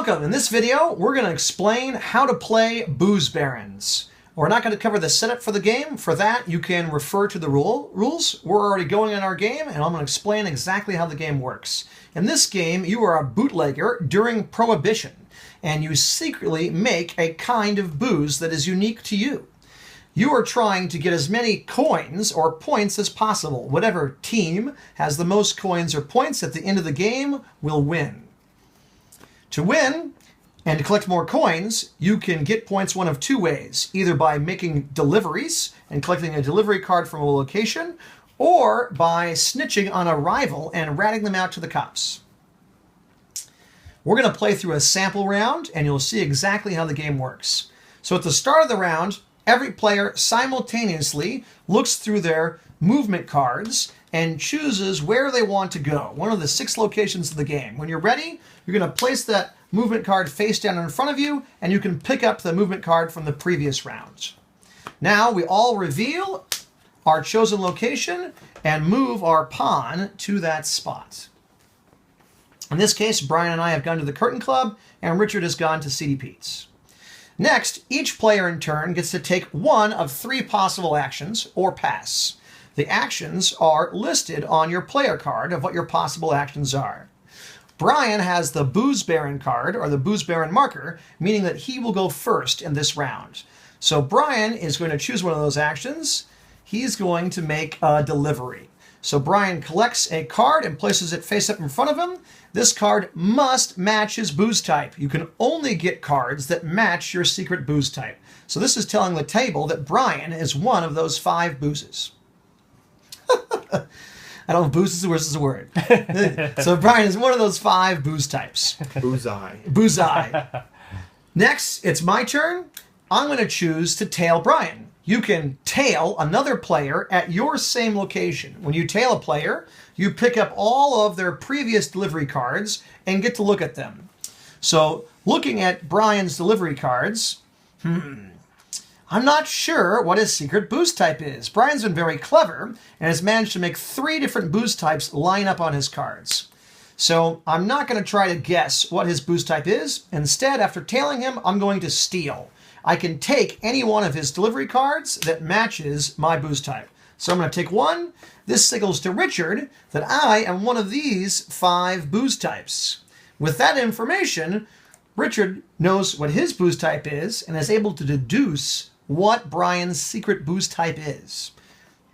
Welcome! In this video, we're going to explain how to play Booze Barons. We're not going to cover the setup for the game. For that, you can refer to the rules. We're already going in our game, and I'm going to explain exactly how the game works. In this game, you are a bootlegger during Prohibition, and you secretly make a kind of booze that is unique to you. You are trying to get as many coins or points as possible. Whatever team has the most coins or points at the end of the game will win. To win and to collect more coins, you can get points one of two ways, either by making deliveries and collecting a delivery card from a location, or by snitching on a rival and ratting them out to the cops. We're going to play through a sample round, and you'll see exactly how the game works. So at the start of the round, every player simultaneously looks through their movement cards and chooses where they want to go, one of the 6 locations of the game. When you're ready, you're going to place that movement card face down in front of you, and you can pick up the movement card from the previous round. Now we all reveal our chosen location and move our pawn to that spot. In this case, Brian and I have gone to the Curtain Club, and Richard has gone to CD Pete's. Next, each player in turn gets to take one of 3 possible actions or pass. The actions are listed on your player card of what your possible actions are. Brian has the Booze Baron card, or the Booze Baron marker, meaning that he will go first in this round. So Brian is going to choose one of those actions. He's going to make a delivery. So Brian collects a card and places it face up in front of him. This card must match his booze type. You can only get cards that match your secret booze type. So this is telling the table that Brian is one of those 5 boozes. I don't know if booze is a word. So Brian is one of those 5 booze types. Boozeye. Boozeye. Next, it's my turn. I'm going to choose to tail Brian. You can tail another player at your same location. When you tail a player, you pick up all of their previous delivery cards and get to look at them. So looking at Brian's delivery cards, I'm not sure what his secret booze type is. Brian's been very clever and has managed to make 3 different booze types line up on his cards. So I'm not going to try to guess what his booze type is. Instead, after tailing him, I'm going to steal. I can take any one of his delivery cards that matches my booze type. So I'm going to take one. This signals to Richard that I am one of these 5 booze types. With that information, Richard knows what his booze type is and is able to deduce what Brian's secret booze type is.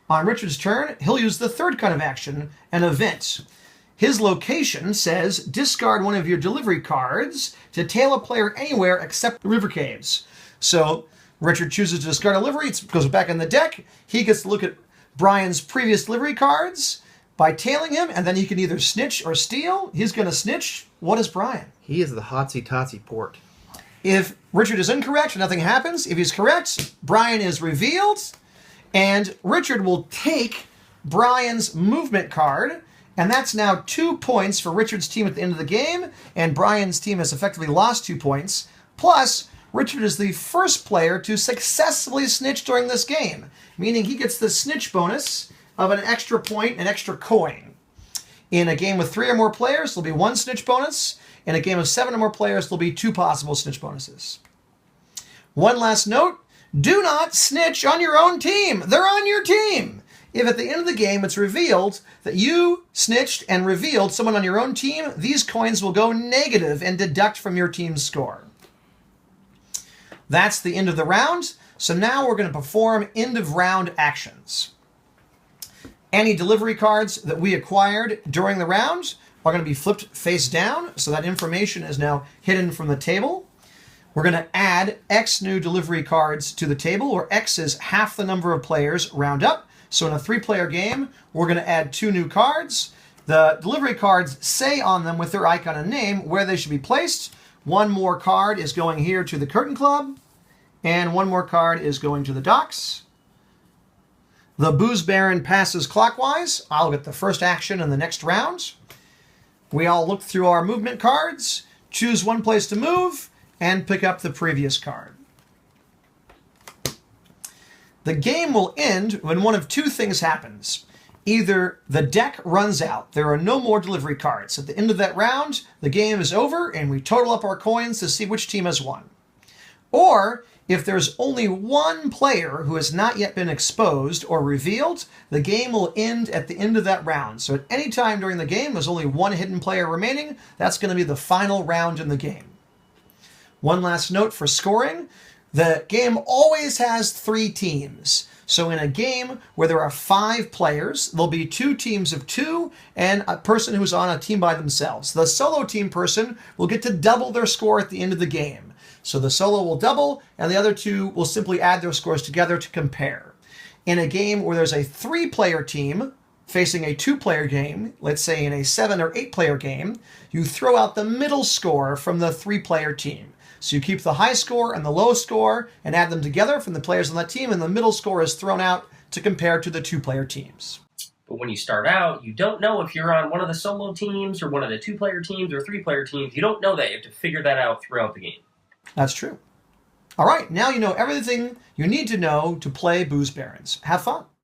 On Richard's turn, he'll use the 3rd kind of action, an event. His location says discard one of your delivery cards to tail a player anywhere except the River Caves. So Richard chooses to discard a delivery, it goes back in the deck. He gets to look at Brian's previous delivery cards by tailing him, and then he can either snitch or steal. He's going to snitch. What is Brian? He is the Hotsy-Totsy port. If Richard is incorrect, nothing happens. If he's correct, Brian is revealed, and Richard will take Brian's movement card, and that's now 2 points for Richard's team at the end of the game, and Brian's team has effectively lost 2 points. Plus, Richard is the first player to successfully snitch during this game, meaning he gets the snitch bonus of an extra point, an extra coin. In a game with 3 or more players, there'll be 1 snitch bonus. In a game of 7 or more players, there'll be 2 possible snitch bonuses. One last note, do not snitch on your own team. They're on your team. If at the end of the game it's revealed that you snitched and revealed someone on your own team, these coins will go negative and deduct from your team's score. That's the end of the round. So now we're going to perform end of round actions. Any delivery cards that we acquired during the round are going to be flipped face down, so that information is now hidden from the table. We're going to add X new delivery cards to the table, where X is half the number of players round up. So in a 3-player game, we're going to add 2 new cards. The delivery cards say on them with their icon and name where they should be placed. 1 more card is going here to the Curtain Club, and 1 more card is going to the docks. The Booze Baron passes clockwise. I'll get the first action in the next round. We all look through our movement cards, choose 1 place to move, and pick up the previous card. The game will end when one of 2 things happens. Either the deck runs out, there are no more delivery cards. At the end of that round, the game is over and we total up our coins to see which team has won. Or, if there's only one player who has not yet been exposed or revealed, the game will end at the end of that round. So at any time during the game, there's only one hidden player remaining. That's going to be the final round in the game. One last note for scoring. The game always has 3 teams. So in a game where there are 5 players, there'll be 2 teams of 2 and a person who's on a team by themselves. The solo team person will get to double their score at the end of the game. So the solo will double, and the other 2 will simply add their scores together to compare. In a game where there's a 3-player team facing a 2-player game, let's say in a 7 or 8-player game, you throw out the middle score from the 3-player team. So you keep the high score and the low score and add them together from the players on that team, and the middle score is thrown out to compare to the 2-player teams. But when you start out, you don't know if you're on one of the solo teams or one of the 2-player teams or 3-player teams. You don't know that. You have to figure that out throughout the game. That's true. All right, now you know everything you need to know to play Booze Barons. Have fun.